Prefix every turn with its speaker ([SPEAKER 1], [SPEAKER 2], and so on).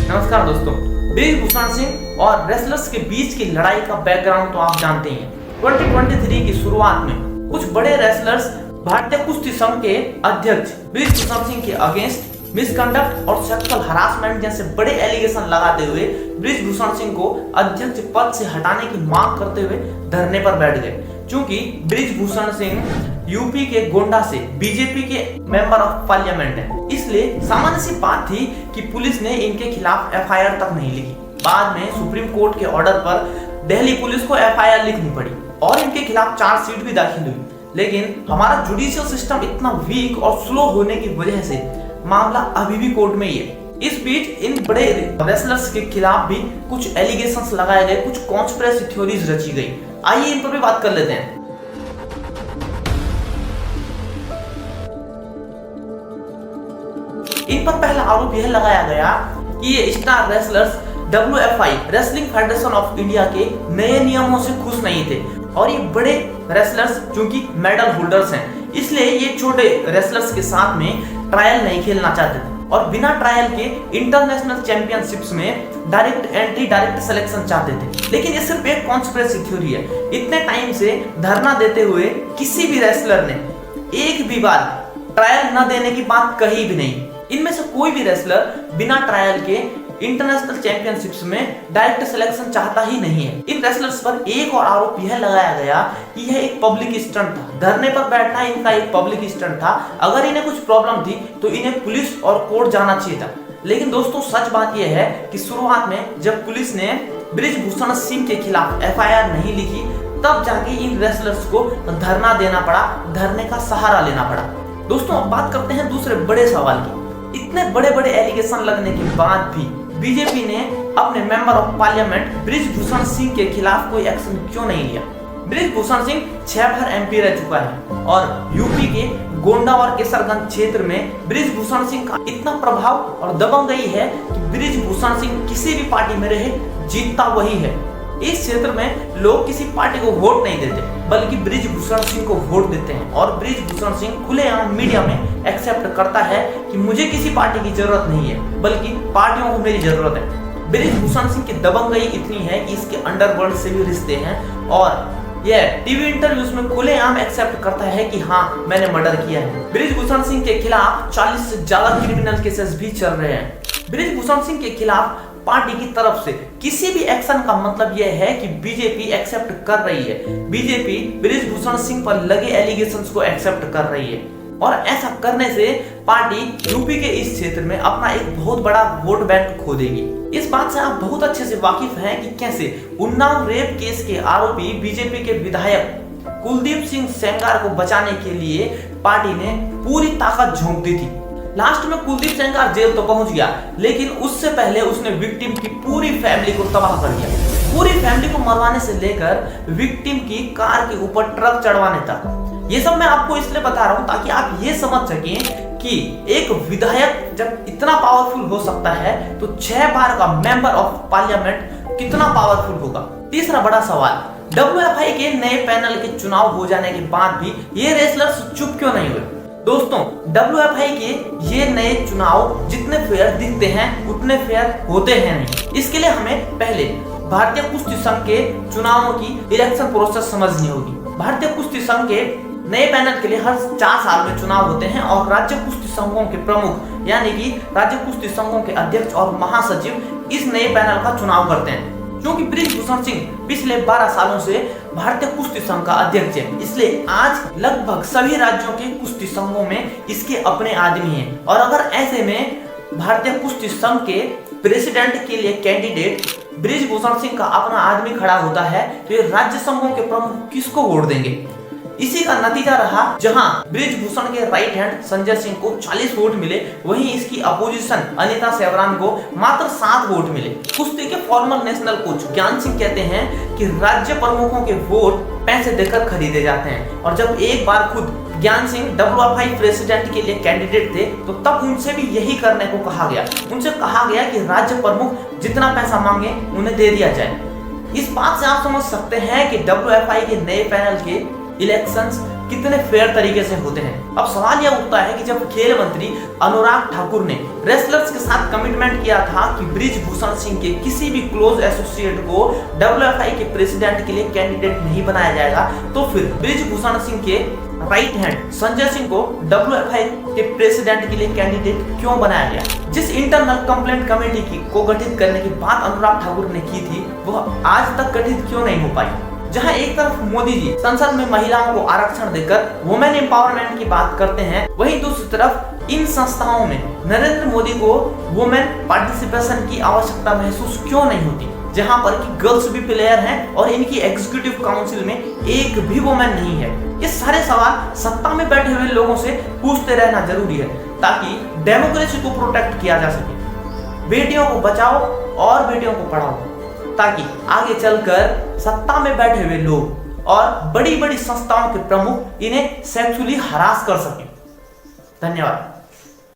[SPEAKER 1] नमस्कार दोस्तों, ब्रिजभूषण सिंह और रेसलर्स के बीच की लड़ाई का बैकग्राउंड तो आप जानते ही हैं। 2023 की शुरुआत में कुछ बड़े रेसलर्स भारतीय कुश्ती संघ के अध्यक्ष ब्रिजभूषण सिंह के अगेंस्ट मिसकंडक्ट और सेक्सुअल हरासमेंट जैसे बड़े एलिगेशन लगाते हुए ब्रिजभूषण सिंह को अध्यक्ष पद से हटाने की मांग करते हुए धरने पर बैठ गए। क्योंकि ब्रिजभूषण सिंह यूपी के गोंडा से बीजेपी के मेंबर ऑफ पार्लियामेंट है, इसलिए सामान्य सी बात थी कि पुलिस ने इनके खिलाफ एफआईआर तक नहीं लिखी। बाद में सुप्रीम कोर्ट के ऑर्डर पर दिल्ली पुलिस को एफआईआर लिखनी पड़ी और इनके खिलाफ चार्जशीट भी दाखिल हुई। लेकिन हमारा जुडिशियल सिस्टम इतना वीक और स्लो होने की वजह से मामला अभी भी कोर्ट में ही है। इस बीच इन बड़े रेसलर्स के खिलाफ भी कुछ एलिगेशंस लगाए गए, कुछ कॉन्स्पिरेसी थ्योरीज रची गई। आइए इन पर भी बात कर लेते हैं। इन पर पहला आरोप यह लगाया गया कि ये star wrestlers WFI wrestling federation of India के नए नियमों से खुश नहीं थे और ये बड़े रेसलर्स चूंकि मेडल होल्डर्स हैं, इसलिए ये छोटे रेसलर्स के साथ में ट्रायल नहीं खेलना चाहते थे और बिना ट्रायल के इंटरनेशनल चैंपियनशिप्स में डायरेक्ट एंट्री, डायरेक्ट सिलेक्शन चाहते थे। लेकिन ये सिर्फ एक कॉन्स्पिरेसी थ्योरी है। इतने टाइम से धरना देते हुए किसी भी रेसलर ने एक भी बार ट्रायल न देने की बात कही भी नहीं। इनमें से कोई भी रेसलर बिना ट्रायल के इंटरनेशनल चैंपियनशिप्स में डायरेक्ट सिलेक्शन चाहता ही नहीं है। इन रेसलर्स पर एक और आरोप यह लगाया गया कि यह एक पब्लिक स्टंट था। धरने पर बैठना इनका एक पब्लिक स्टंट था। अगर इन्हें कुछ प्रॉब्लम थी तो इन्हें पुलिस और कोर्ट जाना चाहिए था। लेकिन दोस्तों, सच बात यह है कि शुरुआत में जब पुलिस ने ब्रिजभूषण सिंह के खिलाफ एफआईआर नहीं लिखी, तब जाके इन रेसलर्स को धरना देना पड़ा, धरने का सहारा लेना पड़ा। दोस्तों, अब बात करते हैं दूसरे बड़े सवाल की। इतने बड़े बड़े एलिगेशन लगने के बाद भी बीजेपी ने अपने member of parliament Brijbhushan Singh के खिलाफ कोई एक्शन क्यों नहीं लिया? ब्रिजभूषण सिंह 6 बार एमपी रह चुका है और यूपी के गोंडा और केसरगंज क्षेत्र में ब्रिजभूषण सिंह का इतना प्रभाव और दबंगई है कि ब्रिजभूषण सिंह किसी भी पार्टी में रहे, जीतता वही है। इस क्षेत्र में लोग किसी पार्टी को वोट नहीं देते, बल्कि ब्रिजभूषण सिंह को वोट देते हैं और ब्रिजभूषण सिंह खुलेआम मीडिया में एक्सेप्ट करता है कि मुझे किसी पार्टी की जरूरत नहीं है, बल्कि पार्टियों को मेरी जरूरत है। ब्रिजभूषण सिंह की दबंगई इतनी है कि इसके अंडरवर्ल्ड से भी रिश्ते हैं और यह टीवी इंटरव्यूज में खुलेआम एक्सेप्ट करता है कि हाँ, मैंने मर्डर किया है। ब्रिजभूषण सिंह के खिलाफ 40 से ज्यादा क्रिमिनल केसेस भी चल रहे हैं। ब्रिजभूषण सिंह के खिलाफ पार्टी की तरफ से किसी भी एक्शन का मतलब यह है कि बीजेपी एक्सेप्ट कर रही है। बीजेपी ब्रिजभूषण सिंह पर लगे एलिगेशंस को एक्सेप्ट कर रही है और ऐसा करने से पार्टी यूपी के इस क्षेत्र में अपना एक बहुत बड़ा वोट बैंक खो देगी। इस बात से आप बहुत अच्छे से वाकिफ हैं कि कैसे उन्नाव रेप केस के आरोपी बीजेपी के विधायक कुलदीप सिंह सेंगार को बचाने के लिए पार्टी ने पूरी ताकत झोंक दी थी। लास्ट में कुलदीप सेंगार जेल तो पहुंच गया, लेकिन उससे पहले उसने विक्टिम की पूरी फैमिली को तबाह कर दिया। पूरी फैमिली को मरवाने से लेकर विक्टिम की कार के ऊपर ट्रक चढ़वाने तक। ये सब मैं आपको इसलिए बता रहा हूं ताकि आप ये समझ सकें कि एक विधायक जब इतना पावरफुल हो सकता है तो 6 बार का मेंबर ऑफ पार्लियामेंट कितना पावरफुल होगा। तीसरा बड़ा सवाल, WFI के नए पैनल के चुनाव हो जाने के बाद भी ये रेसलर्स चुप क्यों नहीं हुए? दोस्तों, WFI के ये नए चुनाव जितने फेयर दिखते हैं उतने फेयर होते हैं नहीं। इसके लिए हमें पहले भारतीय कुश्ती संघ के चुनावों की इलेक्शन प्रोसेस समझनी होगी। भारतीय कुश्ती संघ के नए पैनल के लिए हर 4 साल में चुनाव होते हैं और राज्य कुश्ती संघों के प्रमुख यानी कि राज्य कुश्ती संघों के अध्यक्ष और महासचिव इस नए पैनल का चुनाव करते हैं। क्योंकि ब्रिजभूषण सिंह पिछले 12 सालों से भारतीय कुश्ती संघ का अध्यक्ष है, इसलिए आज लगभग सभी राज्यों के कुश्ती संघों में इसके अपने आदमी हैं। और अगर ऐसे में भारतीय कुश्ती संघ के प्रेसिडेंट के लिए कैंडिडेट ब्रिजभूषण सिंह का अपना आदमी खड़ा होता है तो ये राज्य संघों के प्रमुख किसको वोट देंगे? इसी का नतीजा रहा, जहां ब्रिजभूषण के राइट हैंड संजय सिंह को 40 वोट मिले, वहीं इसकी अपोजिशन अनीता सेवरान को मात्र 7 वोट मिले। कुश्ती के फॉर्मर नेशनल कोच ज्ञान सिंह कहते हैं कि राज्य प्रमुखों के वोट पैसे देकर खरीदे जाते हैं और जब एक बार खुद ज्ञान सिंह WFI प्रेसिडेंट के लिए कैंडिडेट थे तो तब उनसे भी यही करने को कहा गया। उनसे कहा गया कि राज्य प्रमुख जितना पैसा मांगे उन्हें दे दिया जाए। इस बात से आप समझ सकते हैं कि WFI के नए पैनल के इलेक्शंस कितने फेयर तरीके से होते हैं। अब सवाल यह उठता है कि जब खेल मंत्री अनुराग ठाकुर ने रेसलर्स के साथ कमिटमेंट किया था कि बृजभूषण सिंह के किसी भी क्लोज एसोसिएट को WFI के प्रेसिडेंट के लिए कैंडिडेट नहीं बनाया जाएगा, तो फिर बृजभूषण सिंह के राइट हैंड संजय सिंह को WFI के प्रेसिडेंट के लिए कैंडिडेट क्यों बनाया गया। जिस इंटरनल कंप्लेंट कमेटी को गठित करने की बात अनुराग ठाकुर ने की थी, वह आज तक गठित क्यों नहीं हो पाई। जहां एक तरफ मोदी जी संसद में महिलाओं को आरक्षण देकर वुमेन एम्पावरमेंट की बात करते हैं, वहीं दूसरी तरफ इन संस्थाओं में नरेंद्र मोदी को वुमेन पार्टिसिपेशन की आवश्यकता महसूस क्यों नहीं होती, जहां पर कि गर्ल्स भी प्लेयर हैं और इनकी एग्जीक्यूटिव काउंसिल में एक भी वुमेन नहीं है। ये सारे सवाल सत्ता में बैठे हुए लोगों से पूछते रहना जरूरी है, ताकि डेमोक्रेसी को प्रोटेक्ट किया जा सके। बेटियों को बचाओ और बेटियों को पढ़ाओ, ताकि आगे चलकर सत्ता में बैठे हुए लोग और बड़ी बड़ी संस्थाओं के प्रमुख इन्हें सेक्सुअली हरास कर सकें। धन्यवाद।